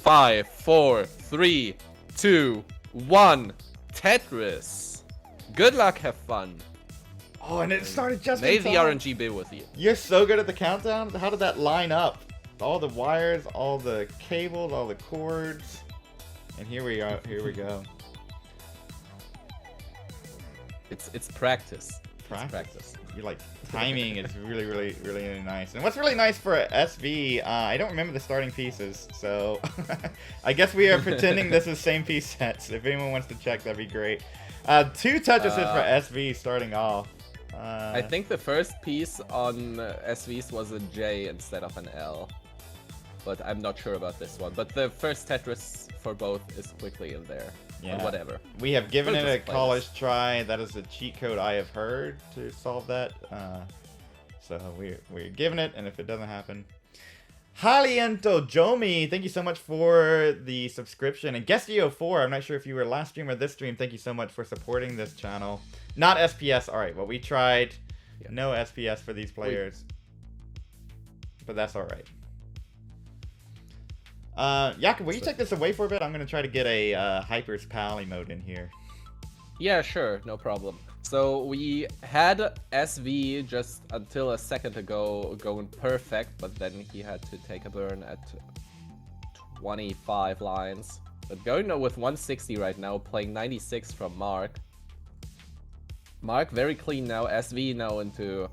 5, 4, 3, 2, 1. Tetris. Good luck, have fun. Oh, and it started just May in the time. RNG be with you. You're so good at the countdown. How did that line up? All the wires, all the cables, all the cords. And here we are. Here we go. It's practice. Practice. You like timing is really nice. And what's really nice for SV, I don't remember the starting pieces, so I guess we are pretending this is same piece sets. If anyone wants to check, that'd be great. 2 touch assists for SV starting off. I think the first piece on SV's was a J instead of an L. But I'm not sure about this one. But the first Tetris for both is quickly in there. Yeah. Or whatever. We have given We'll it a just play college this. try. That is a cheat code I have heard to solve that. So we're giving it, and if it doesn't happen... Haliento Jomi, thank you so much for the subscription. And Guestio4, I'm not sure if you were last stream or this stream. Thank you so much for supporting this channel. Not SPS. All right, well, we tried. Yeah. No SPS for these players. But that's all right. Yaka, will you take this away for a bit? I'm going to try to get a Hyper's Pal emote in here. Yeah, sure, no problem. So we had SV just until a second ago going perfect, but then he had to take a burn at 25 lines. But going with 160 right now, playing 96 from Mark. Mark very clean now, SV now into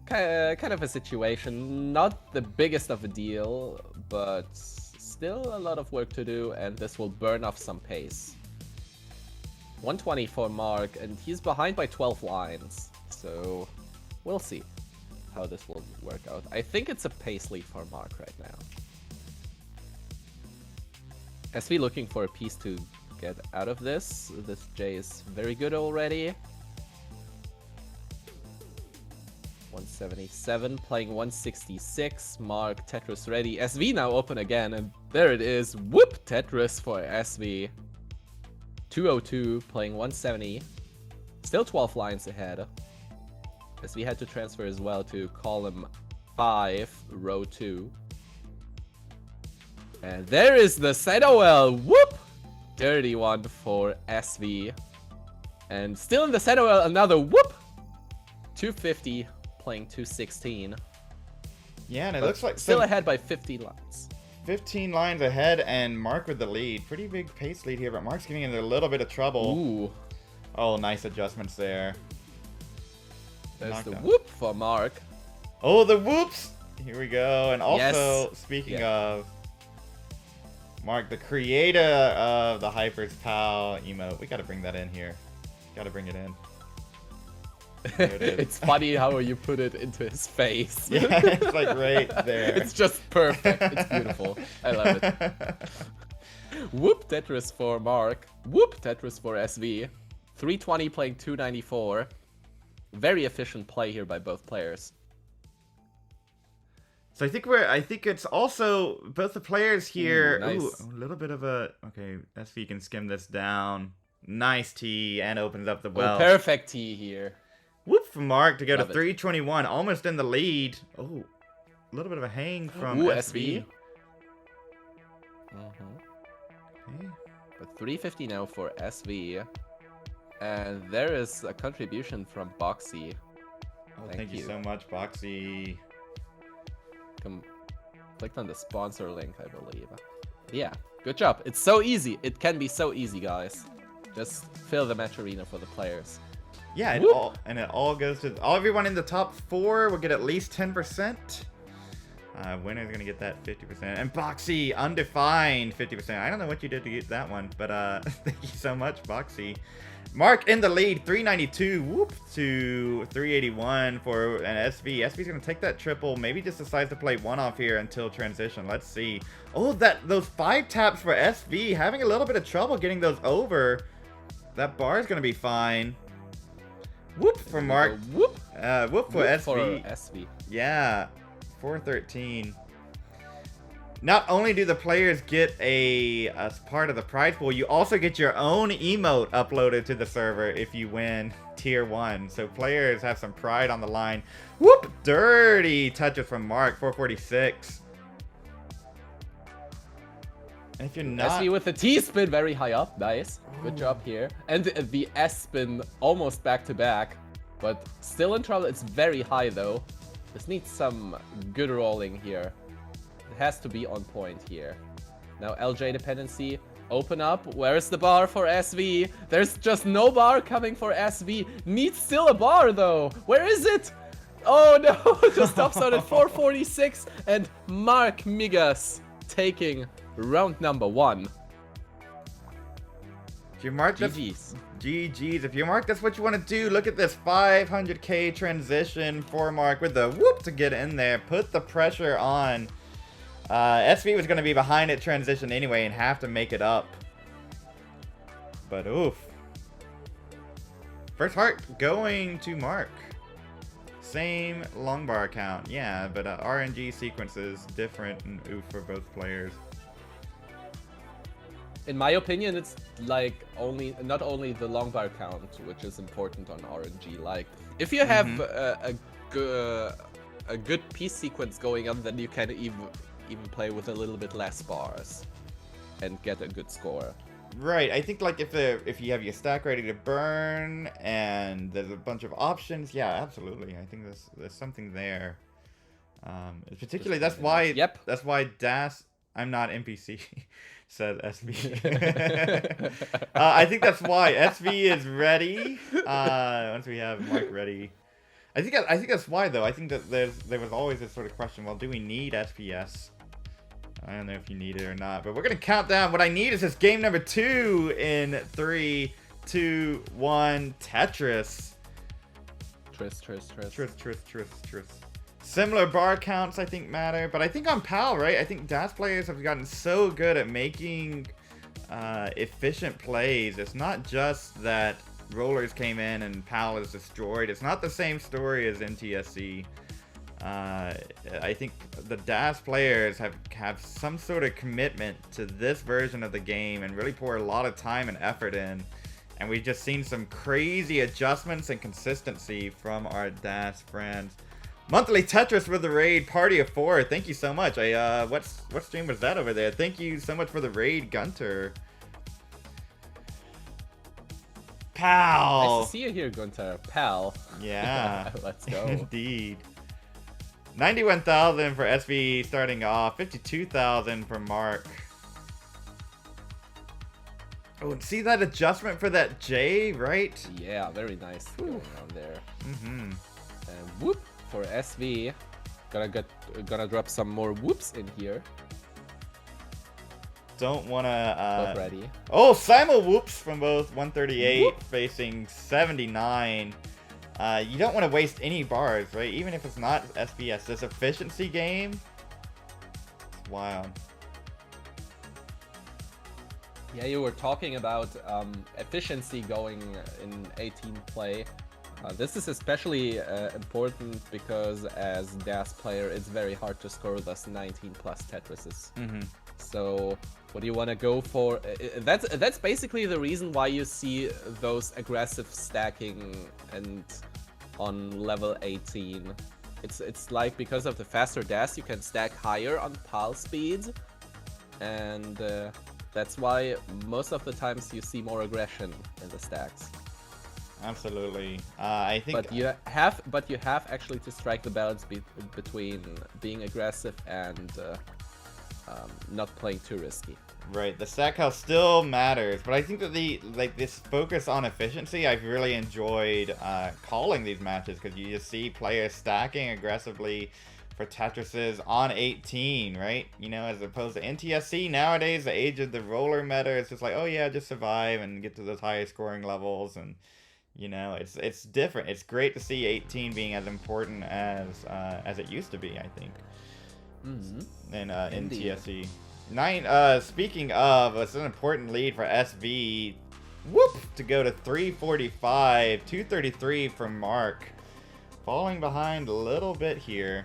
kind of a situation, not the biggest of a deal, but still a lot of work to do, and this will burn off some pace. 120 for Mark, and he's behind by 12 lines, so we'll see how this will work out. I think it's a pace lead for Mark right now. SV looking for a piece to get out of this. This J is very good already. 177, playing 166. Mark, Tetris ready. SV now open again, and there it is. Whoop! Tetris for SV. 202, playing 170. Still 12 lines ahead. SV had to transfer as well to column 5, row 2. And there is the Chasedown. Whoop! Dirty one for SV. And still in the Chasedown, another whoop! 250, playing 216. Yeah, and it looks like still ahead by 15 lines. 15 lines ahead, and Mark with the lead. Pretty big pace lead here, but Mark's getting into a little bit of trouble. Ooh. Oh, nice adjustments there. There's Knocked the out. whoop for Mark. Oh, the whoops! Here we go. And also, Yes. speaking of Mark, the creator of the Hyper's Pal emote. We gotta bring that in here. Gotta bring it in. There it is. It's funny how you put it into his face. Yeah, it's like right there. It's just perfect. It's beautiful. I love it. Whoop Tetris for Mark. Whoop Tetris for SV. 320 playing 294. Very efficient play here by both players. So I think it's also both the players here. Ooh, nice. Ooh, a little bit of a okay. SV can skim this down. Nice T and opens up the well. Oh, perfect T here. Whoop for Mark to go Love to it. 321, almost in the lead. Oh, a little bit of a hang from Ooh, SV. Okay. But 350 now for SV. And there is a contribution from Boxy. Oh, thank you so much, Boxy. Clicked on the sponsor link, I believe. Yeah, good job. It's so easy. It can be so easy, guys. Just fill the match arena for the players. Yeah, it all goes to everyone in the top 4 will get at least 10%. Winner's gonna get that 50%. And Boxy, undefined 50%. I don't know what you did to get that one, but thank you so much, Boxy. Mark in the lead, 392, whoop, to 381 for an SV. SV's gonna take that triple, maybe just decides to play one off here until transition. Let's see. Oh, those 5 taps for SV, having a little bit of trouble getting those over. That bar is gonna be fine. Whoop for Mark. Whoop. Whoop for Whoop SV. for SV. Yeah, 413. Not only do the players get as part of the prize pool, you also get your own emote uploaded to the server if you win tier 1. So players have some pride on the line. Whoop! Dirty touches from Mark, 446. And if you're not... SV with the T-spin very high up. Nice. Good job here. And the S-spin almost back to back. But still in trouble. It's very high though. This needs some good rolling here. It has to be on point here. Now LJ dependency. Open up. Where's the bar for SV? There's just no bar coming for SV. Needs still a bar though. Where is it? Oh no, just stops out at 446. And Mark Migas taking round number 1. If you mark this, GG's. If you mark that's what you want to do, look at this 500k transition for Mark with the whoop to get in there. Put the pressure on. SV was going to be behind at transition anyway and have to make it up. But oof. First heart going to Mark. Same long bar count. Yeah, but RNG sequences different and oof for both players. In my opinion, it's like not only the long bar count, which is important on RNG. Like, if you have a good piece sequence going on, then you can even play with a little bit less bars and get a good score. Right. I think like if you have your stack ready to burn and there's a bunch of options, yeah, absolutely. I think there's something there. Particularly that's why Das. I'm not NPC. Said SV. I think that's why SV is ready. Once we have Mark ready, I think that's why though. I think that there was always this sort of question. Well, do we need SPS? I don't know if you need it or not, but we're gonna count down. What I need is this game number 2 in 3, 2, 1. Tetris. Tris. Similar bar counts, I think, matter, but I think on PAL, right? I think DAS players have gotten so good at making efficient plays. It's not just that rollers came in and PAL is destroyed. It's not the same story as NTSC. I think the DAS players have some sort of commitment to this version of the game and really pour a lot of time and effort in. And we've just seen some crazy adjustments and consistency from our DAS friends. Monthly Tetris with the raid, party of 4. Thank you so much. What stream was that over there? Thank you so much for the raid, Gunter. Pal. Nice to see you here, Gunter. Pal. Yeah. Let's go. Indeed. 91,000 for SV starting off. 52,000 for Mark. Oh, see that adjustment for that J, right? Yeah, very nice going on there. And whoop. For SV, gonna drop some more whoops in here. Don't wanna Both ready. Oh, simul whoops from both 138 Whoop. Facing 79. You don't want to waste any bars, right? Even if it's not SBS. This efficiency game, it's wild. Yeah, you were talking about efficiency going in 18 play. This is especially important because as DAS player, it's very hard to score those 19 plus Tetrises. So what do you want to go for? That's basically the reason why you see those aggressive stacking and on level 18. It's like because of the faster DAS, you can stack higher on PAL speeds, and that's why most of the times you see more aggression in the stacks. Absolutely. I think. But you have actually to strike the balance between being aggressive and not playing too risky. Right. The stack house still matters, but I think that this focus on efficiency, I've really enjoyed calling these matches because you just see players stacking aggressively for Tetrises on 18, right? You know, as opposed to NTSC nowadays, the age of the roller meta is just like, oh yeah, just survive and get to those higher scoring levels and. You know, it's different. It's great to see 18 being as important as it used to be, I think. In TSC. 9. Speaking of, it's an important lead for SV. Whoop! To go to 345, 233 from Mark. Falling behind a little bit here.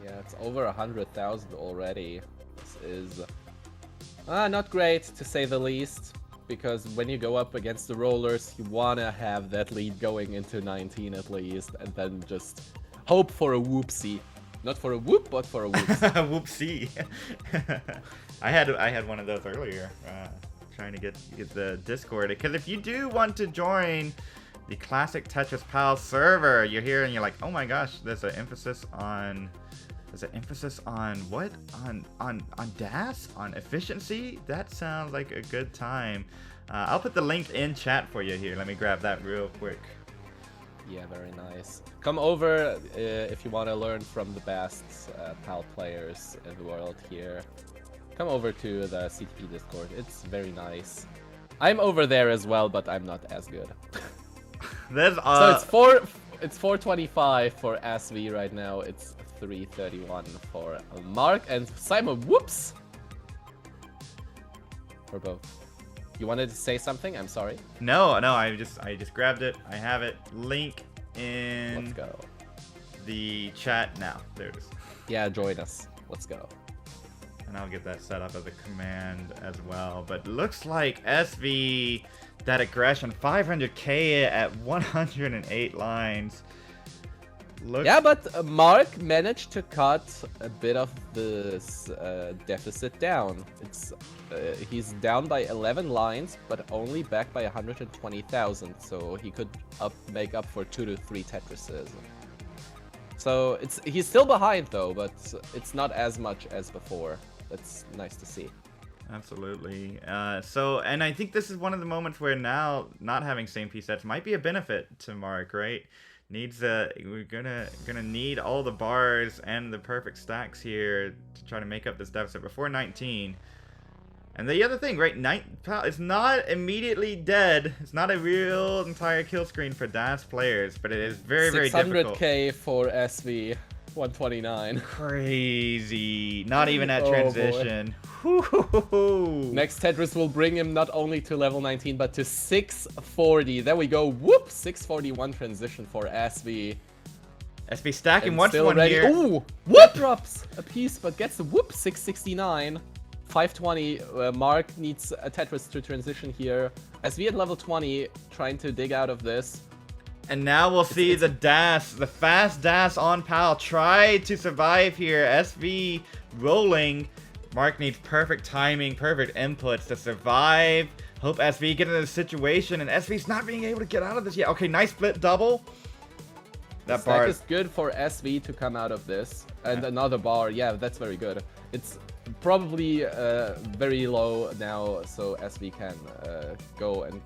Yeah, it's over 100,000 already. This is not great to say the least. Because when you go up against the rollers, you wanna have that lead going into 19 at least, and then just hope for a whoopsie. Not for a whoop, but for a whoopsie. Whoopsie. I had one of those earlier, trying to get the Discord. Because if you do want to join the Classic Tetris Pal server, you're here and you're like, oh my gosh, there's an emphasis on what? On DAS? On efficiency? That sounds like a good time. I'll put the link in chat for you here. Let me grab that real quick. Yeah, very nice. Come over if you want to learn from the best PAL players in the world here. Come over to the CTP Discord. It's very nice. I'm over there as well, but I'm not as good. There's So it's 425 for SV right now. It's 331 for Mark and Simon. Whoops! For both. You wanted to say something? I'm sorry. No, I just grabbed it. I have it. Link in Let's go. the chat now. There it is. Yeah, join us. Let's go. And I'll get that set up as a command as well. But looks like SV, that aggression, 500k at 108 lines. Yeah, but Mark managed to cut a bit of this deficit down. It's he's down by 11 lines, but only back by 120,000. So he could make up for 2 to 3 Tetrises. So he's still behind though, but it's not as much as before. That's nice to see. Absolutely. And I think this is one of the moments where now not having same piece sets might be a benefit to Mark, right? We're gonna need all the bars and the perfect stacks here to try to make up this deficit before 19. And the other thing, right? It's not immediately dead. It's not a real entire kill screen for DAS players, but it is very, very difficult. 600k for SV, 129. Crazy. Not even at transition. Next Tetris will bring him not only to level 19, but to 640. There we go. Whoop! 641 transition for SV. SV stacking And once still one ready. here. Ooh! Whoop! Drops a piece, but gets the whoop! 669. 520. Mark needs a Tetris to transition here. SV at level 20, trying to dig out of this. And now we'll see the DAS, the fast DAS on PAL, try to survive here. SV rolling. Mark needs perfect timing, perfect inputs to survive. Hope SV get into the situation, and SV's not being able to get out of this yet. Okay, nice split double. That bar is good for SV to come out of this. And another bar, yeah, that's very good. It's probably very low now, so SV can go and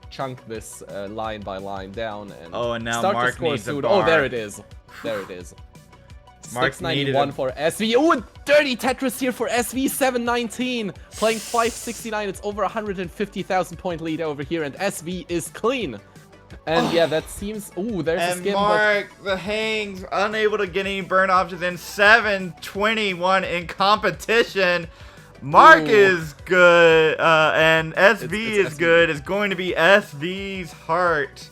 chunk this line by line down and and now start Mark to score needs soon. a bar. Oh, there it is. There it is. Mark 691 for SV. Oh, and dirty Tetris here for SV. 719. Playing 569. It's over 150,000 point lead over here, and SV is clean. And yeah, that seems. Ooh, there's a skim. Mark, the hangs, unable to get any burn options in. 721 in competition. Mark is good, and SV is good. It's going to be SV's heart.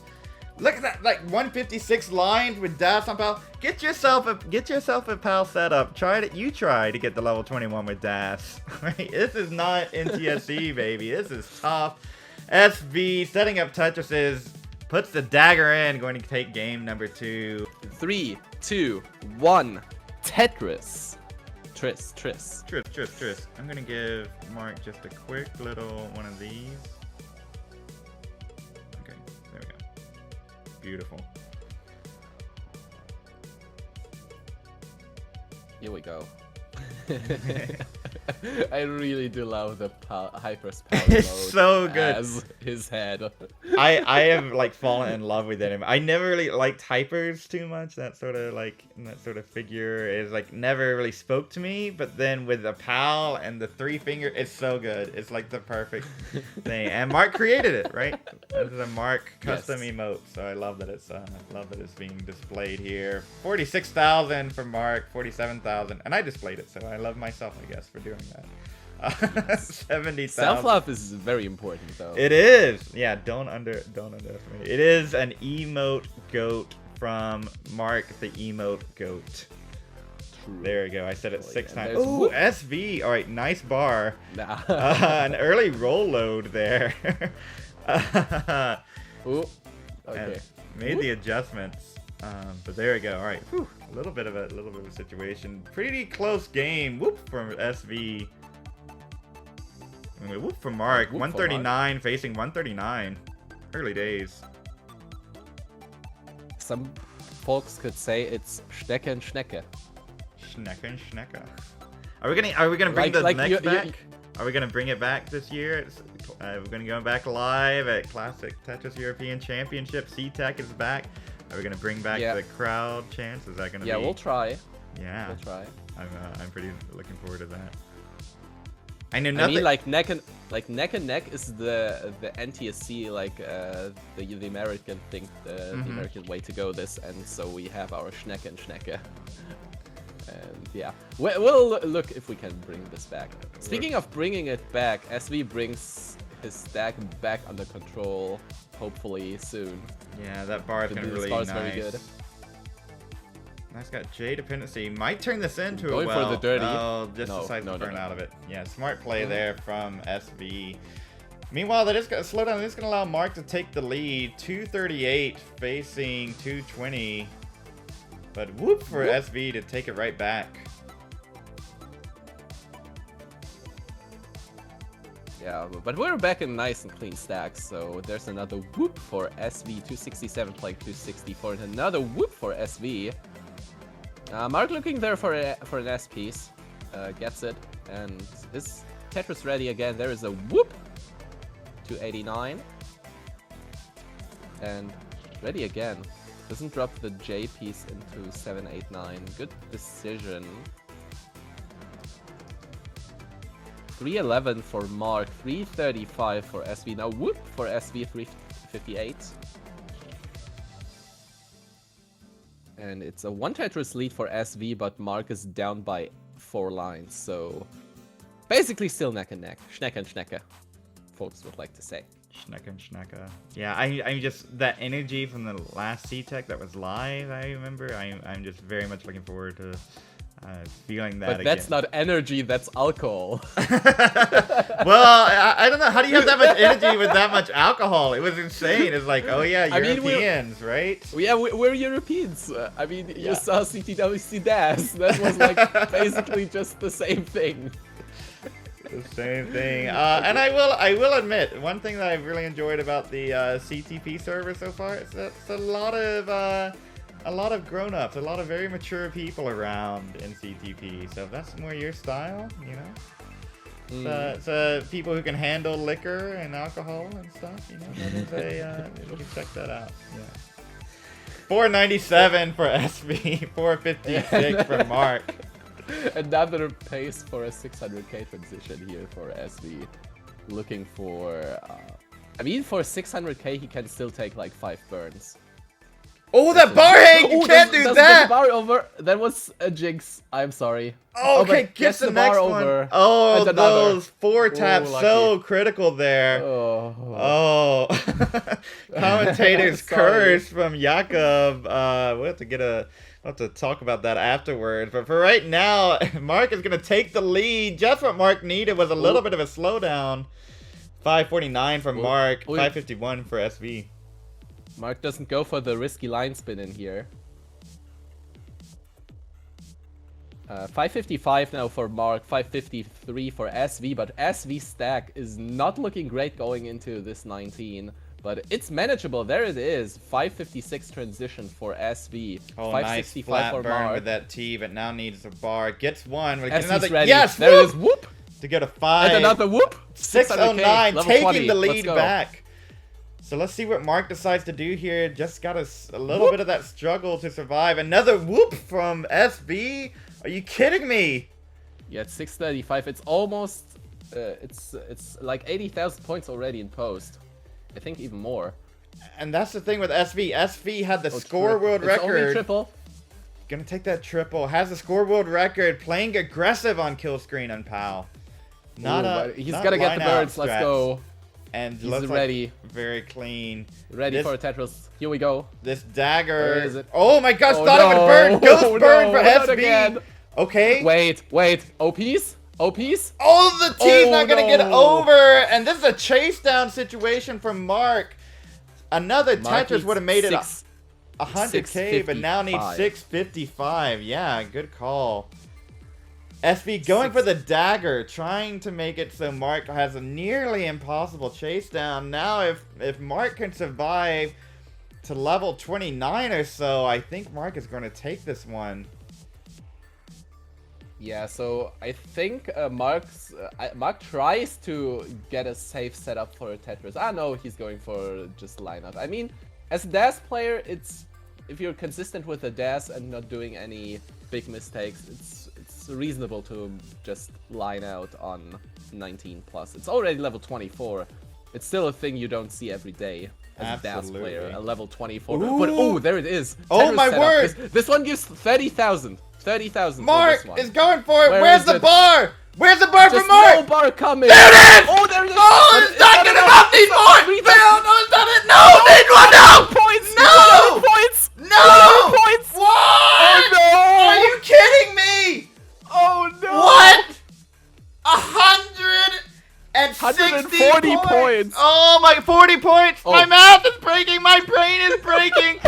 Look at that, like 156 lines with DAS on PAL. Get yourself a PAL setup. Try to get the level 21 with DAS. Right? This is not NTSC, baby. This is tough. SV setting up Tetrises, puts the dagger in, going to take game number 2. 3, 2, 1. Tetris. Tris. I'm gonna give Mark just a quick little one of these. Okay, there we go. Beautiful. Here we go. I really do love the Hyper's power It's mode so good. as his head. I have like fallen in love with it. I never really liked Hypers too much. That sort of figure is like never really spoke to me. But then with the PAL and the 3 finger, it's so good. It's like the perfect thing. And Mark created it, right? This is a Mark custom emote, so I love that it's being displayed here. 46,000 for Mark, 47,000, and I displayed it, so I love myself, I guess, for doing that. 70,000. Self-love is very important, though. It is. Yeah, don't underestimate it. It is an emote goat from Mark, the emote goat. True. There we go. I said it 6 times. There's Ooh, SV. All right, nice bar. Nah. An early roll load there. Ooh. Okay. Made the adjustments. But there we go. All right. Whew. A little bit of a situation. Pretty close game. Whoop from SV. I mean, whoop for Mark. Whoop for 139 facing 139. Early days. Some folks could say it's Schnecke and Schnecke. Schnecke and Schnecke. Are we gonna bring the next back? Are we gonna bring it back this year? We're gonna go back live at Classic Tetris European Championship. C-Tech is back. Are we gonna bring back the crowd chants? Is that gonna be? Yeah, we'll try. Yeah, we'll try. I'm pretty looking forward to that. I know nothing. I mean, like neck and neck is the NTSC, like the American thing, the American way to go. This, and so we have our Schnecke and Schnecke. And yeah, we'll look if we can bring this back. Speaking of bringing it back, SV brings his stack back under control, hopefully soon. Yeah, that bar is gonna be really nice. Very good. Nice, got J dependency. Might turn this into Going a well. for the dirty. Oh, just decided to burn out of it. Yeah, smart play there from SV. Meanwhile, that is gonna slow down. This is gonna allow Mark to take the lead. 238 facing 220. But whoop for SV to take it right back. Yeah, but we're back in nice and clean stacks, so there's another whoop for SV. 267 playing 264, and another whoop for SV. Mark looking there for an S piece, gets it, and is Tetris ready again. There is a whoop. 289, and ready again. Doesn't drop the J piece into 789. Good decision. 311 for Mark, 335 for SV. Now whoop for SV, 358. And it's a 1 Tetris lead for SV, but Mark is down by 4 lines. So basically still neck and neck. Schnecke and Schnecke, folks would like to say. Schnecke and Schnecke. Yeah, I'm just, that energy from the last C-Tech that was live, I remember. I'm just very much looking forward to feeling that again. But that's not energy, that's alcohol. Well, I don't know. How do you have that much energy with that much alcohol? It was insane. It's like, oh yeah, Europeans, right? Yeah, we're Europeans. I mean, you saw CTWC DAS. That was like basically just the same thing. The same thing. And I will admit, one thing that I've really enjoyed about the CTP server so far is that it's a lot of grown-ups, a lot of very mature people around in CTP. So if that's more your style, you know, it's people who can handle liquor and alcohol and stuff, you know, that is you can check that out. Yeah. 497 for SV, 456 for Mark. Another pace for a 600k transition here for SV. Looking for, I mean, for 600k he can still take like 5 burns. Oh, that bar hang! You can't do that! The bar over. That was a jinx. I'm sorry. Oh, okay, gets the next one. Over. Oh, those 4 taps so critical there. Oh. Commentator's curse from Jakob. We'll have to talk about that afterwards. But for right now, Mark is going to take the lead. Just what Mark needed was a little bit of a slowdown. 549 for Mark, 551 for SV. Mark doesn't go for the risky line spin in here. 555 now for Mark, 553 for SV, but SV stack is not looking great going into this 19. But it's manageable. There it is. 556 transition for SV. Oh, 565 nice flat for burn Mark. with that T, but now needs a bar. Gets one. SV's another. Ready. Yes, there it is. Whoop. To go to 5. And another whoop. 609, taking 20. the lead back. So let's see what Mark decides to do here. Just got a little bit of that struggle to survive. Another whoop from SV. Are you kidding me? Yeah, it's 635. It's almost, it's like 80,000 points already in post. I think even more. And that's the thing with SV. SV had the score world record. Only triple. Gonna take that triple. Has the score world record. Playing aggressive on kill screen and PAL. He's gotta get the birds. Let's go. And he's ready. Like very clean. Ready for a Tetris. Here we go. This dagger. Where is it? Oh my gosh! Thought it would burn. Ghost burn for SV. Again. Okay. Wait. OPs? OPs? Oh, the T's not gonna get over, and this is a chase down situation from Mark. Another Tetris would have made it 100k, but now needs 655. Yeah, good call. SB going for the dagger, trying to make it so Mark has a nearly impossible chase down. Now, if Mark can survive to level 29 or so, I think Mark is going to take this one. Yeah, so I think Mark tries to get a safe setup for a Tetris. I know he's going for just lineup. I mean, as a DAS player, it's if you're consistent with the DAS and not doing any big mistakes, it's reasonable to just line out on 19 plus. It's already level 24. It's still a thing you don't see every day as a DAS player, a level 24. Ooh. But oh, there it is. Oh Tetris my setup. word! This one gives 30,000. 30,000. Mark is going for it. Where's the bar? Where's the bar for Just Mark? no bar coming. There it is! Oh, there it is. Oh, it's not good enough. Need more. No, it's not it. No, need one. No. Points. No. Points. No. Points. What? Oh no. Are you kidding me? Oh no. What? 160 140 points. Oh my, 40 points. Oh. My math is breaking. My brain is breaking.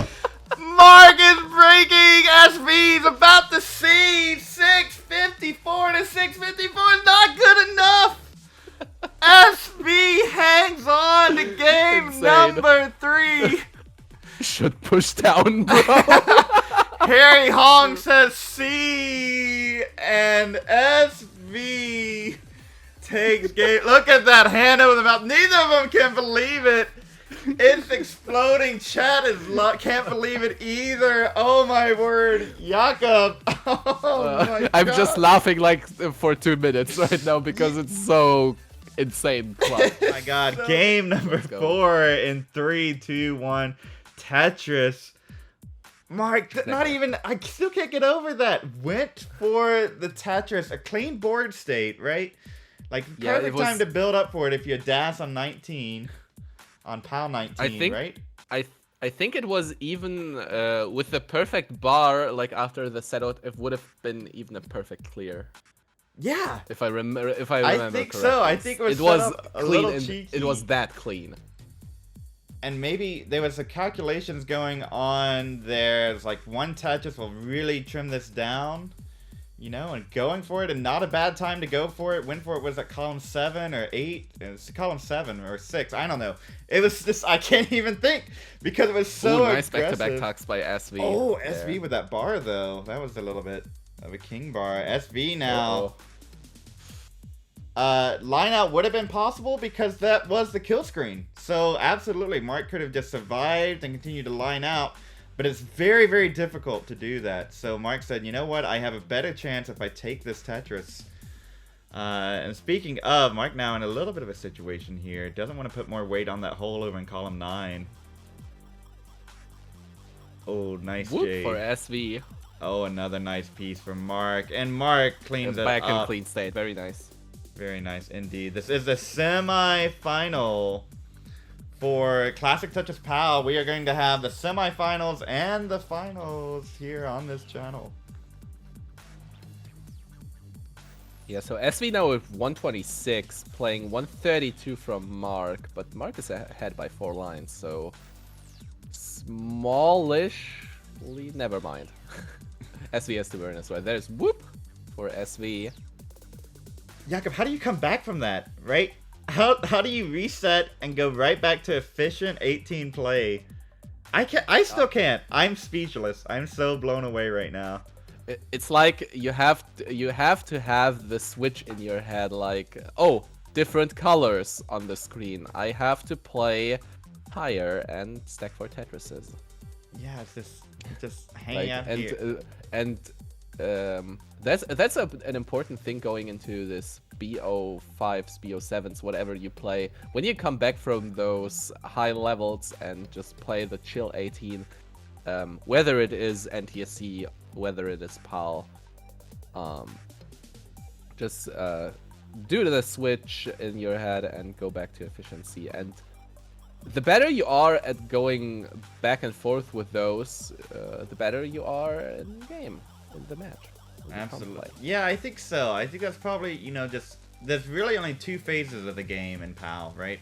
Mark is breaking. SV's about to see 654 to 654 is not good enough. SV hangs on to game Insane. number 3. Should push down, bro. Harry Hong says C, and SV takes game. Look at that hand over the mouth. Neither of them can believe it. It's exploding. Chat is can't believe it either. Oh my word, Jakob. Oh my I'm God. just laughing like for 2 minutes right now because it's so insane. Oh my God, game number Let's go. 4 in 3, 2, 1. Tetris. Mark, not even. I still can't get over that. Went for the Tetris, a clean board state, right? Like Yeah, perfect it was- time to build up for it if you dash on 19. On PAL 19, I think, right? I think it was even with the perfect bar, like after the setup, it would have been even a perfect clear. Yeah. If I remember, I think correctly. so. I think it was set up a clean. little And cheeky. it was that clean. And maybe there was a calculations going on there. It's like one Tetris will really trim this down, you know, and going for it, and not a bad time to go for it. Went for it was at column 7 or 8. It's column 7 or 6. I don't know. It was just I can't even think because it was so Ooh, nice aggressive. back-to-back tucks by SV. Oh, there. SV with that bar though. That was a little bit of a king bar. SV now. Line out would have been possible because that was the kill screen. So absolutely, Mark could have just survived and continued to line out. But it's very, very difficult to do that. So Mark said, you know what? I have a better chance if I take this Tetris. And speaking of, Mark now in a little bit of a situation here. Doesn't want to put more weight on that hole over in column 9. Oh, nice Whoop Jade. for SV. Oh, another nice piece from Mark. And Mark cleans it Back in up. clean state. Very nice. Very nice indeed. This is the semi-final for Classic Tetris PAL. We are going to have the semi-finals and the finals here on this channel. Yeah, so SV now with 126, playing 132 from Mark, but Mark is ahead by 4 lines, so smallish lead. Never mind. SV has to burn as well. There's whoop for SV. Jakob, how do you come back from that, right? How do you reset and go right back to efficient 18 play? I still can't. I'm speechless. I'm so blown away right now. It's like you have to have the switch in your head, like, oh, different colors on the screen. I have to play higher and stack 4 Tetrises. Yeah, it's just hanging out here. That's an important thing going into this BO5s, BO7s, whatever you play. When you come back from those high levels and just play the chill 18, whether it is NTSC, whether it is PAL, just do the switch in your head and go back to efficiency. And the better you are at going back and forth with those, the better you are in game, in the match. Absolutely. Yeah, I think so. I think that's probably, you know, just there's really only 2 phases of the game in PAL, right?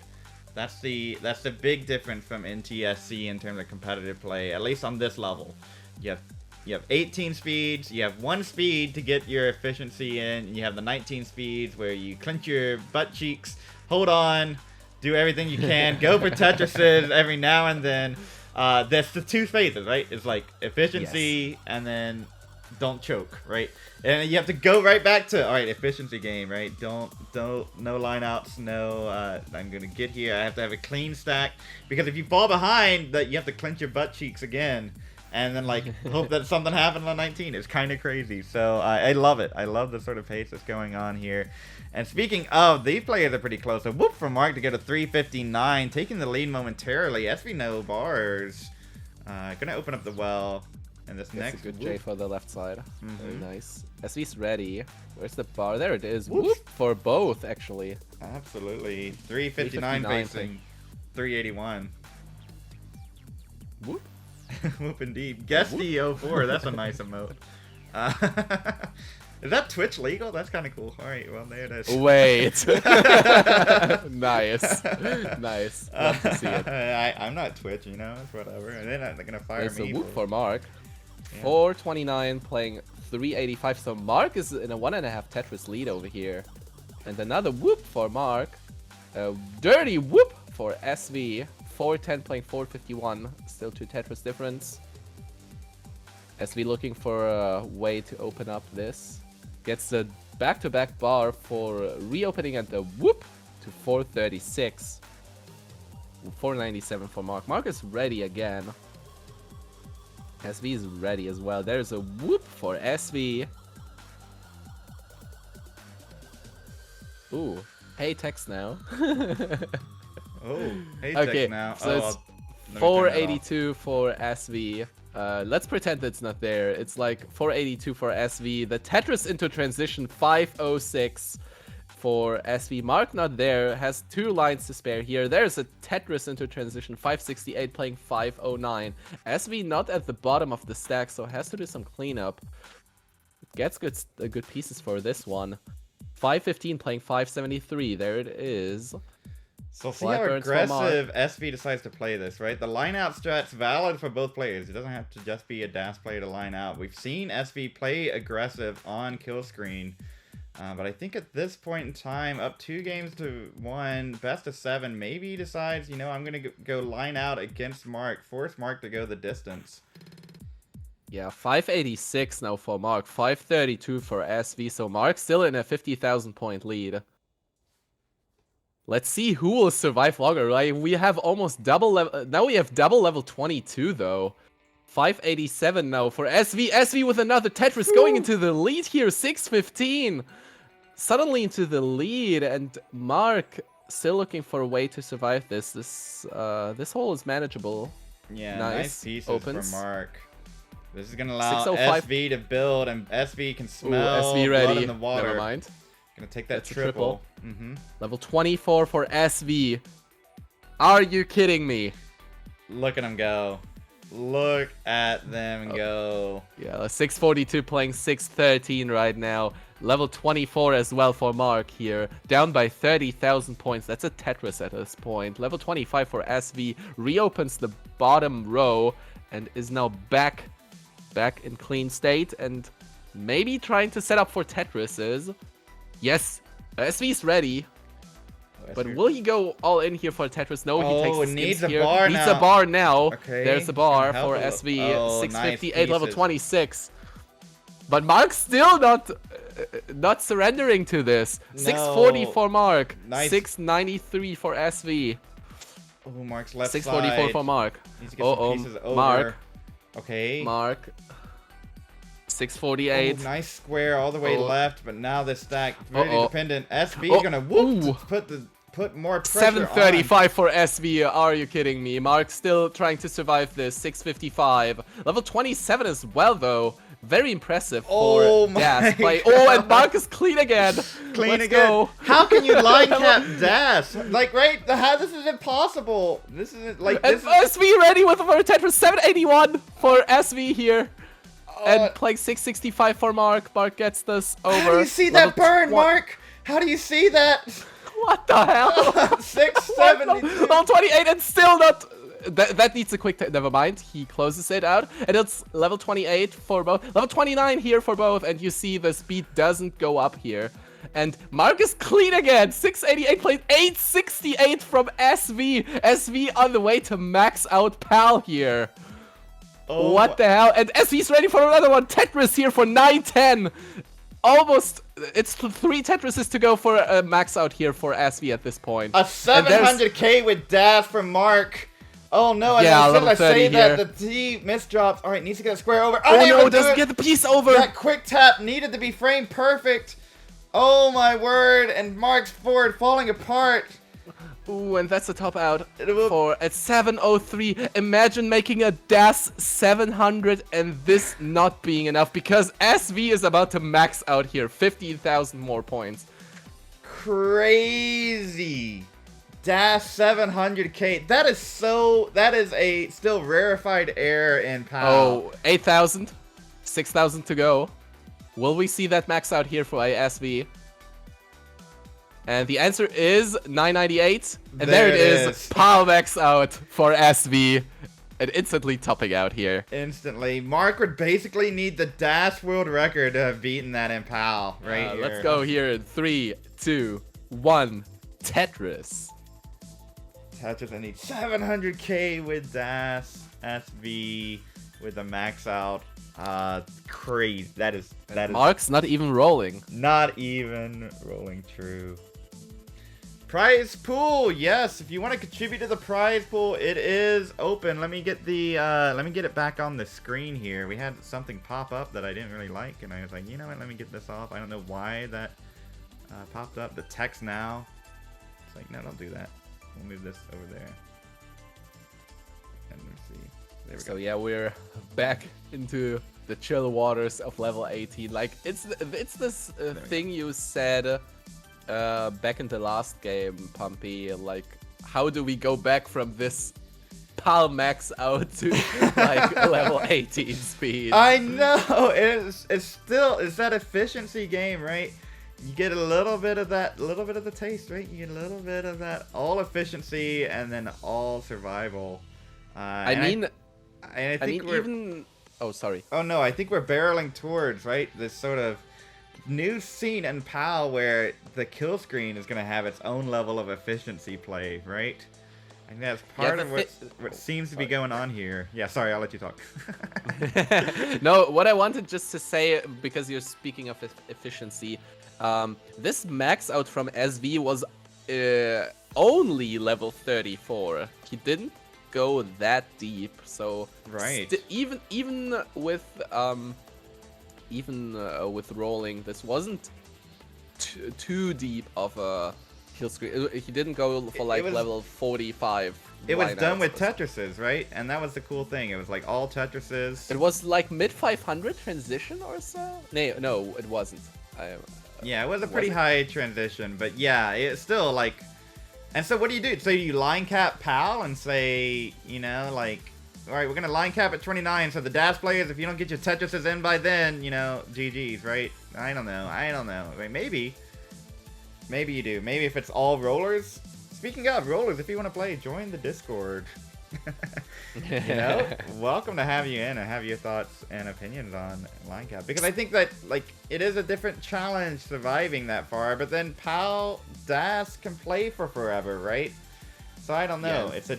That's the big difference from NTSC in terms of competitive play, at least on this level. You have You have 18 speeds. You have 1 speed to get your efficiency in. And you have the 19 speeds where you clench your butt cheeks, hold on, do everything you can, go for Tetrises every now and then. That's the 2 phases, right? It's like efficiency and then don't choke, right? And you have to go right back to, all right, efficiency game, right? No lineouts, no, I'm gonna get here. I have to have a clean stack, because if you fall behind, that you have to clench your butt cheeks again, and then like hope that something happens on 19. It's kind of crazy. So I love it. I love the sort of pace that's going on here. And speaking of, these players are pretty close. So whoop for Mark to get a 359, taking the lead momentarily. SV no bars. Gonna open up the well. And this next, a good J for the left side. Very nice. SV's ready. Where's the bar? There it is. Whoop for both, actually. Absolutely. 359 facing 381. Whoop. Whoop indeed. Guesty 04. That's a nice emote. Is that Twitch legal? That's kind of cool. All right, well, there it is. Wait. Nice. Nice. Love to see it. I'm not Twitch, you know. It's whatever. And they're not going to fire There's me. a whoop for Mark. 429 playing 385. So Mark is in a 1.5 Tetris lead over here. And another whoop for Mark. A dirty whoop for SV. 410 playing 451. Still 2 Tetris difference. SV looking for a way to open up this. Gets the back-to-back bar for reopening and the whoop to 436. 497 for Mark. Mark is ready again. SV is ready as well. There's a whoop for SV. Ooh. Hey, text now. Oh, hey, okay, text now. So it's 482 for SV. Let's pretend it's not there. It's like 482 for SV. The Tetris into transition 506 for SV. Mark not there. Has 2 lines to spare here. There's a Tetris into transition 568 playing 509. SV not at the bottom of the stack, so has to do some cleanup. Gets good pieces for this one. 515 playing 573. There it is. So see how aggressive SV decides to play this, right? The line out strat's valid for both players. It doesn't have to just be a DAS player to line out. We've seen SV play aggressive on kill screen. But I think at this point in time, up 2 games to 1, best of 7, maybe he decides, you know, I'm going to go line out against Mark, force Mark to go the distance. Yeah, 586 now for Mark, 532 for SV. So Mark still in a 50,000 point lead. Let's see who will survive longer, right? We have almost double level. Now we have double level 22 though. 587 now for SV. SV with another Tetris going into the lead here. 615. Suddenly into the lead, and Mark still looking for a way to survive this. This hole is manageable. Yeah, nice pieces opens. for Mark. This is gonna allow 605. SV to build, and SV can smell SV blood ready. in the water. Never mind. Gonna take that That's a triple. Level 24 for SV. Are you kidding me? Look at him go. Look at them go. Yeah, 642 playing 613 right now. Level 24 as well for Mark here. Down by 30,000 points. That's a Tetris at this point. Level 25 for SV. Reopens the bottom row and is now back in clean state. And maybe trying to set up for Tetrises. Yes, SV's ready. But will he go all in here for Tetris? No, he takes the needs a here. bar Needs now. a bar now. Okay, there's a bar for help SV. Oh, 658, nice level pieces. 26. But Mark's still not surrendering to this. 640 for Mark. Nice. 693 for SV. Oh, Mark's left 644 side. for Mark. Needs to get some pieces over. Mark. Okay. Mark. 648. Oh, nice square all the way left, but now this stack very dependent. SV Oh, gonna put more pressure 735 for SV. Are you kidding me? Mark still trying to survive this. 655. Level 27 as well, though. Very impressive for Das play. Oh, and Mark is clean again. Clean Let's again. go. How can you line cap Das? Like, right? How this is impossible. This isn't like And this. SV ready with for Tetris. 781 for SV here. And playing 665 for Mark. Mark gets this over. How do you see that burn, Mark? How do you see that? What the hell? 670. Level 28 and still not that needs a quick. Never mind. He closes it out, and it's level 28 for both. Level 29 here for both, and you see the speed doesn't go up here. And Mark is clean again. 688 played 868 from SV. SV on the way to max out Pal here. Oh, what the hell? And SV's ready for another one. Tetris here for 910. Almost, it's 3 Tetrises to go for a max out here for SV at this point. A 700k with dash from Mark. Oh no, yeah, and I say here. that the T misdrops. Alright, needs to get a square over. Oh no, doesn't get the piece over. That quick tap needed to be framed perfect. Oh my word, and Mark's forward falling apart. Ooh, and that's a top out for at 703. Imagine making a DAS 700 and this not being enough because SV is about to max out here. 15,000 more points. Crazy. DAS 700k. That is a still rarefied air in PAL. Oh, 8,000. 6,000 to go. Will we see that max out here for SV? And the answer is 998. And there it is. PAL max out for SV. And instantly topping out here. Instantly. Mark would basically need the Dash world record to have beaten that in PAL right here. Let's go here in 3, 2, 1. Tetris. Tetris, I need 700k with Dash. SV with the max out. Crazy. That is Mark's not even rolling. Not even rolling true. Prize pool, yes. If you want to contribute to the prize pool, it is open. Let me get it back on the screen here. We had something pop up that I didn't really like, and I was like, you know what? Let me get this off. I don't know why that popped up. The text now. It's like, no, don't do that. We'll move this over there. And let me see. There we go. So yeah, we're back into the chill waters of level 18. Like it's this thing you said back in the last game, Pumpy. Like, how do we go back from this PAL max out to like level 18 speed? I know it's that efficiency game, right? You get a little bit of the taste, right? You get a little bit of that all efficiency and then all survival. I think even. Oh, sorry. Oh no, I think we're barreling towards this sort of new scene in PAL where the kill screen is gonna have its own level of efficiency play, right? I think that's part of what seems to be going on here. Yeah, sorry, I'll let you talk. No, what I wanted just to say, because you're speaking of efficiency, this max out from SV was only level 34. He didn't go that deep, so even with rolling, this wasn't too deep of a kill screen. He didn't go for level 45. It was done with Tetrises, right? And that was the cool thing. It was like all Tetrises. It was like mid 500 transition or so. No, it wasn't. Yeah, it was a pretty high transition, but yeah, it's still like. And so what do you do? So you line cap PAL and say, all right, we're going to line cap at 29. So the Dash players, if you don't get your Tetrises in by then, GG's, right? I don't know. I mean, maybe you do. Maybe if it's all rollers. Speaking of rollers, if you want to play, join the Discord. Welcome to have you in and have your thoughts and opinions on line cap, because I think that it is a different challenge surviving that far, but then PAL DAS can play for forever, right? So I don't know. Yeah. It's a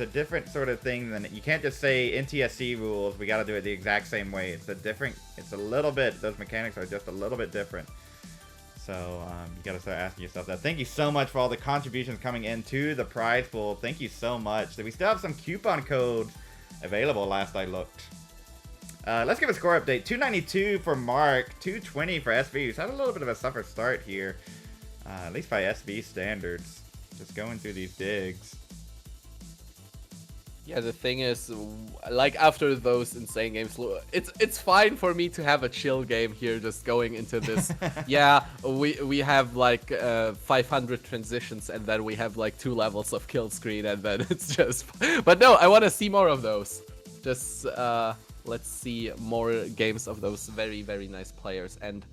different sort of thing than you can't just say NTSC rules. We got to do it the exact same way. It's a little bit. Those mechanics are just a little bit different. So you got to start asking yourself that. Thank you so much for all the contributions coming into the prize pool. Thank you so much. We still have some coupon codes available last I looked. Let's give a score update. 292 for Mark, 220 for SV. He's had a little bit of a suffer start here, at least by SV standards. Just going through these digs. Yeah, the thing is, after those insane games, it's fine for me to have a chill game here, just going into this. Yeah, we have 500 transitions, and then we have 2 levels of kill screen, and then it's just. But no, I want to see more of those. Just let's see more games of those very, very nice players. And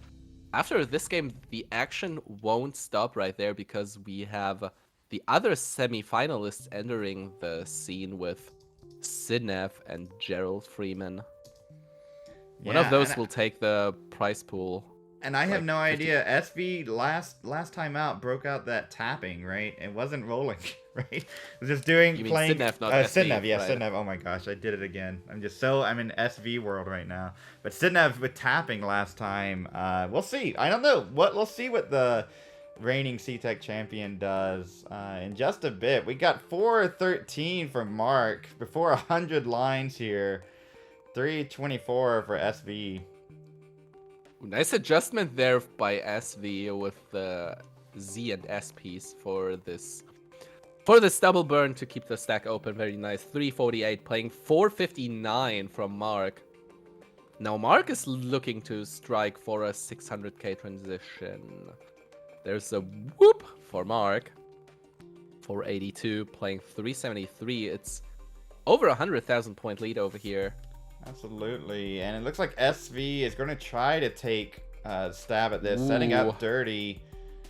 after this game, the action won't stop right there, because we have the other semi-finalists entering the scene with Sidnev and Gerald Freeman. One of those will take the prize pool. And I have like no 50 idea. SV last time out broke out that tapping, right? It wasn't rolling, right? It was just playing. Sidnev, not SV, Sidnev, yeah, right? Sidnev. Oh my gosh, I did it again. I'm in SV world right now. But Sidnev with tapping last time. We'll see. I don't know. We'll see what the reigning C-Tech champion does in just a bit. We got 413 from Mark before 100 lines here. 324 for SV. Nice adjustment there by SV with the Z and S piece for this double burn to keep the stack open. Very nice. 348 playing 459 from Mark. Now Mark is looking to strike for a 600k transition. There's a whoop for Mark. 482 playing 373. It's over 100,000 point lead over here. Absolutely, and it looks like SV is going to try to take a stab at this, setting up dirty.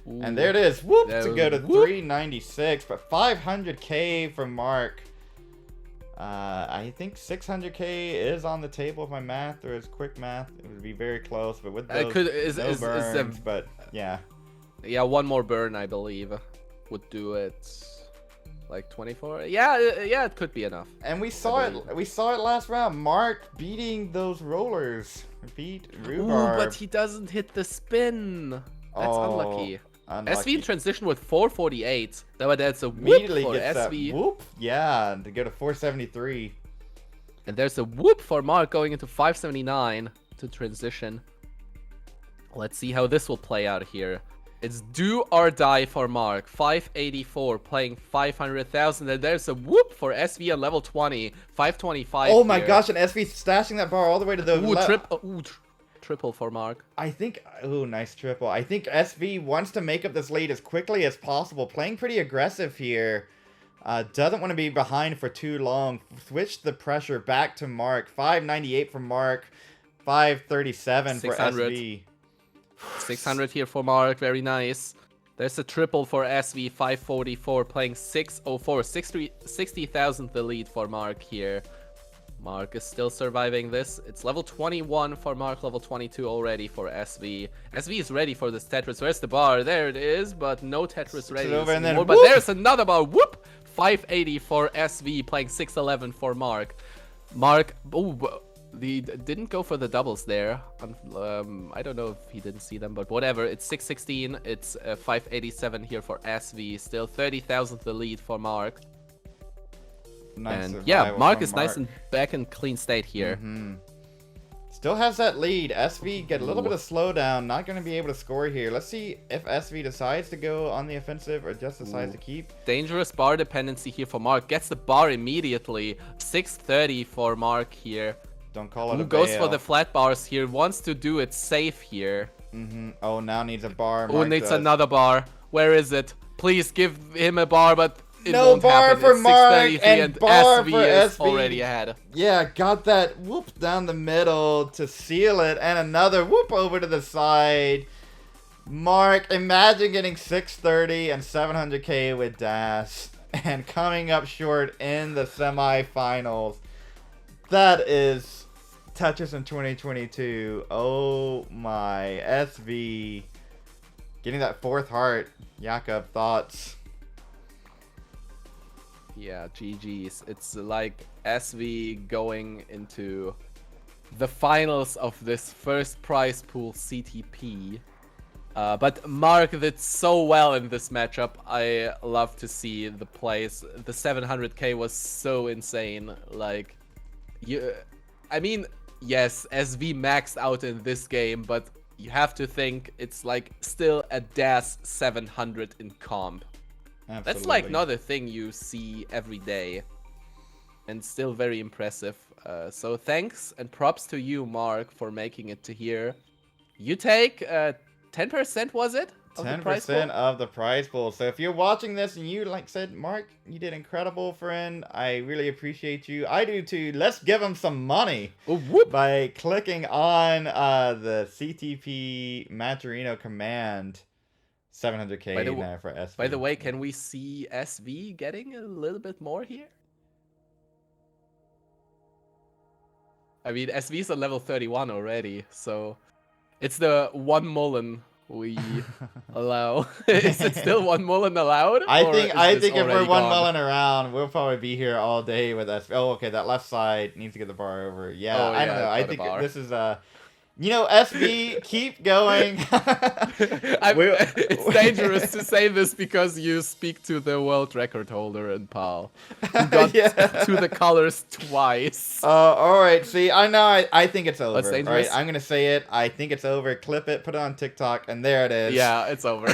Ooh. And there it is, whoop, to go to 396, but 500k from Mark. I think 600k is on the table if my math or is quick math. It would be very close, but with those burns, but yeah. Yeah, one more burn, I believe, would do it. Like 24? Yeah, it could be enough. And we saw it last round. Mark beating those rollers. Beat Rhubarb. Ooh, but he doesn't hit the spin. That's unlucky. SV in transition with 448. That's a whoop immediately for gets SV. That whoop. Yeah, to go to 473. And there's a whoop for Mark going into 579 to transition. Let's see how this will play out here. It's do or die for Mark. 584 playing 500,000. And there's a whoop for SV on level 20. 525. Oh my gosh, and SV stashing that bar all the way to the triple for Mark. I think, nice triple. I think SV wants to make up this lead as quickly as possible. Playing pretty aggressive here. Doesn't want to be behind for too long. Switch the pressure back to Mark. 598 for Mark. 537 for SV. 600 here for Mark, very nice. There's a triple for SV, 544, playing 604, 60,000 the lead for Mark here. Mark is still surviving this. It's level 21 for Mark, level 22 already for SV. SV is ready for this Tetris. Where's the bar? There it is, but no Tetris ready anymore. But there's another bar, whoop! 580 for SV, playing 611 for Mark. Mark, he didn't go for the doubles there. I don't know if he didn't see them, but whatever. It's 616. It's 587 here for SV. Still 30,000 the lead for Mark. Nice. And yeah, Mark is nice and back in clean state here. Still has that lead. SV get a little bit of slowdown. Not going to be able to score here. Let's see if SV decides to go on the offensive or just decides to keep. Dangerous bar dependency here for Mark. Gets the bar immediately. 630 for Mark here. Don't call it a bail. Goes for the flat bars here. Wants to do it safe here. Oh, now needs a bar. Mark needs another bar. Where is it? Please give him a bar, but it no won't bar happen. for It's Mark 633 and bar for is SV. already ahead. Yeah, got that whoop down the middle to seal it, and another whoop over to the side. Mark, imagine getting 630 and 700k with Dash, and coming up short in the semifinals. That is Tetris in 2022. Oh my, SV getting that fourth heart. Jakob, thoughts? Yeah, GG's. It's like SV going into the finals of this first prize pool CTP. But Mark did so well in this matchup. I love to see the plays. The 700k was so insane. Like, I mean, yes, SV maxed out in this game, but you have to think it's like still a DAS 700 in comp. Absolutely. That's like not a thing you see every day, and still very impressive. So thanks and props to you, Mark, for making it to here. You take 10%, was it? 10% of the prize pool. So if you're watching this and you said, Mark, you did incredible, friend. I really appreciate you. I do too. Let's give him some money by clicking on the CTP Maturino command. 700k now for SV. By the way, can we see SV getting a little bit more here? I mean, SV's on level 31 already, so it's the one mullen we allow. Is it still one mullen allowed? I think if we're one gone? mullen around, we'll probably be here all day with SV. Oh, okay, that left side needs to get the bar over. Yeah, Oh, I don't yeah, know. I got a think bar. this is SV, keep going. It's dangerous to say this because you speak to the world record holder in PAL, who got to the colors twice. All right. See, I think it's over. What's All dangerous? right, I'm gonna say it. I think it's over. Clip it. Put it on TikTok, and there it is. Yeah, it's over.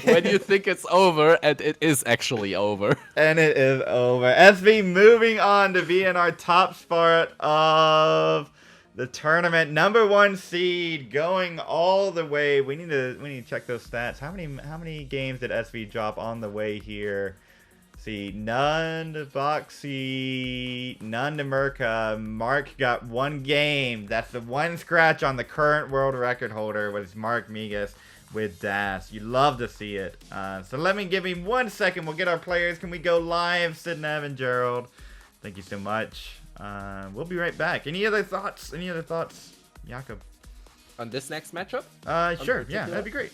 When you think it's over, and it is actually over. And it is over. SV moving on to be in our top spot of the tournament, number 1 seed, going all the way. We need to check those stats. How many games did SV drop on the way here? See, none to Boxy, none to Merca. Mark got 1 game. That's the 1 scratch on the current world record holder, was Mark Migas with Das. You love to see it. So give me 1 second. We'll get our players. Can we go live, Sidnev and Gerald? Thank you so much. We'll be right back. Any other thoughts? Jakob? On this next matchup? Sure. Yeah, that'd be great.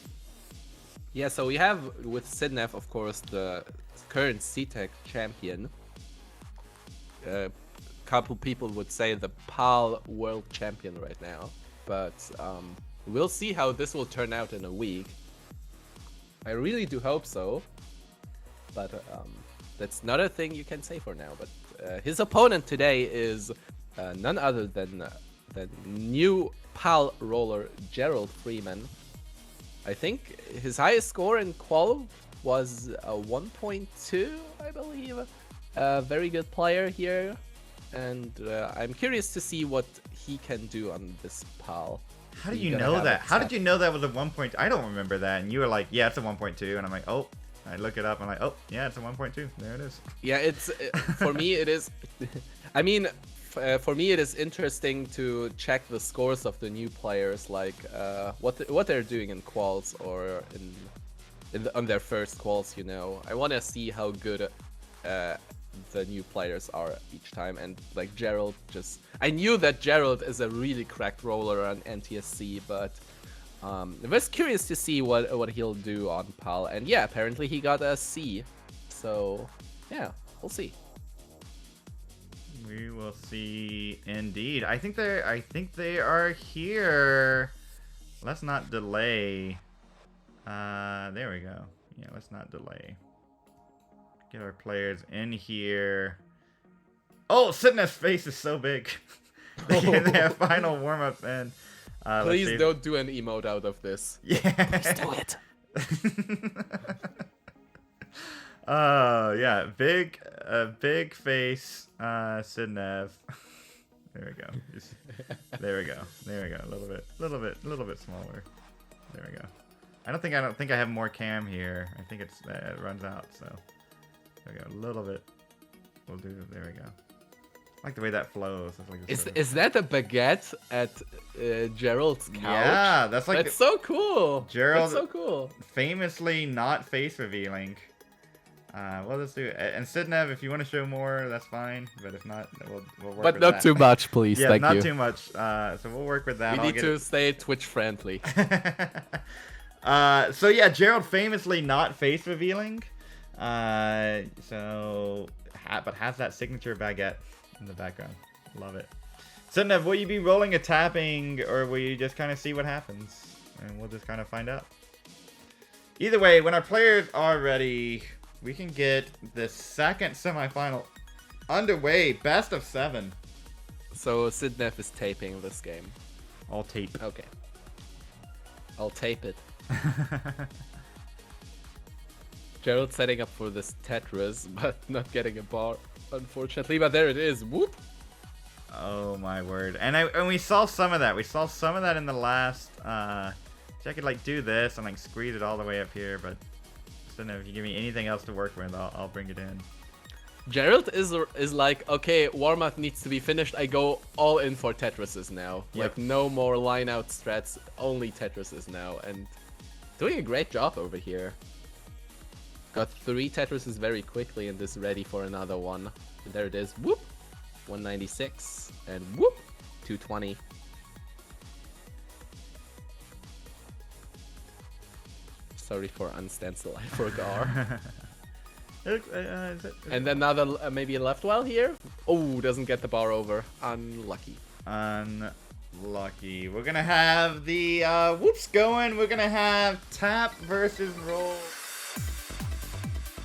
Yeah, so we have with Sidnev, of course, the current CTEC champion. Couple people would say the PAL world champion right now. But we'll see how this will turn out in a week. I really do hope so. But that's not a thing you can say for now. But his opponent today is none other than the new PAL roller Gerald Freeman. I think his highest score in qual was a 1.2, I believe. A very good player here, and I'm curious to see what he can do on this PAL. How did you know that? How did you know that was a 1.2? I don't remember that, and you were like, yeah, it's a 1.2, and I'm like, oh. I look it up, and I'm like, oh, yeah, it's a 1.2. There it is. Yeah, it's for me, it is. I mean, for me, it is interesting to check the scores of the new players, like what they're doing in quals or on their first quals. You know, I want to see how good the new players are each time. And like Gerald, I knew that Gerald is a really cracked roller on NTSC, but I was curious to see what he'll do on PAL. And yeah, apparently he got a C. So yeah, we'll see. We will see indeed. I think they are here. Let's not delay. There we go. Yeah, let's not delay. Get our players in here. Oh, Sidney's face is so big. They have final warm-ups in. Please don't do an emote out of this. Yeah. Please do it. Yeah, big face, Sidnev. There we go. There we go. A little bit smaller. There we go. I don't think I have more cam here. I think it runs out. So there we go. A little bit. We'll do. There we go. I like the way that flows. Like is that a baguette at Gerald's couch? Yeah, that's so cool. Gerald, that's so cool. Famously not face revealing. Well, let's do it. And Sidnev, if you want to show more, that's fine. But if not, we'll work. But not too much, please. Yeah, Thank not you. too much. So we'll work with that. We need to stay Twitch friendly. So yeah, Gerald famously not face revealing. But has that signature baguette in the background. Love it. Sidnev, will you be rolling a tapping, or will you just kind of see what happens? And we'll just kind of find out. Either way, when our players are ready, we can get the second semifinal underway. Best of 7. So Sidnev is taping this game. I'll tape. Okay. I'll tape it. Gerald setting up for this Tetris, but not getting a bar, unfortunately. But there it is. Whoop! Oh my word! And we saw some of that. We saw some of that in the last. So I could like do this and like squeeze it all the way up here, but if you give me anything else to work with, I'll bring it in. Gerald is like, okay, warm-up needs to be finished. I go all in for Tetrises now. Yep. Like no more line-out strats, only Tetrises now. And Doing a great job over here. Got 3 Tetrises very quickly and is ready for another one. And there it is. Whoop! 196. And whoop! 220. Sorry for unstencil, I forgot. And another, maybe a left well here? Oh, doesn't get the bar over. Unlucky. Unlucky. We're gonna have the whoops going. We're gonna have tap versus roll.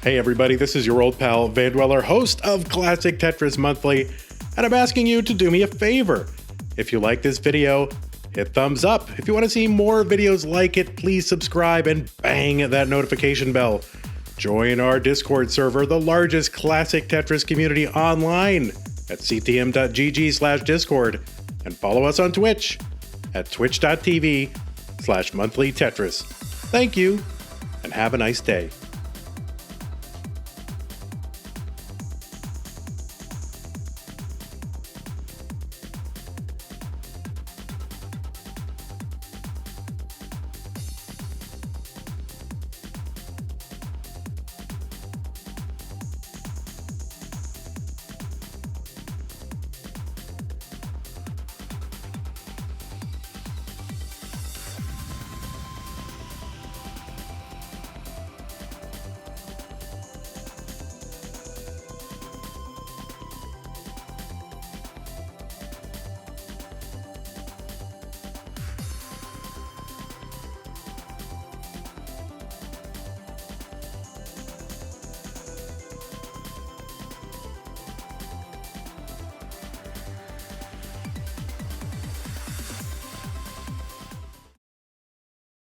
Hey everybody, this is your old pal Vandweller, host of Classic Tetris Monthly, and I'm asking you to do me a favor. If you like this video, hit thumbs up. If you want to see more videos like it, please subscribe and bang that notification bell. Join our Discord server, the largest classic Tetris community online, at ctm.gg/discord, and follow us on Twitch at twitch.tv/monthlytetris. Thank you, and have a nice day.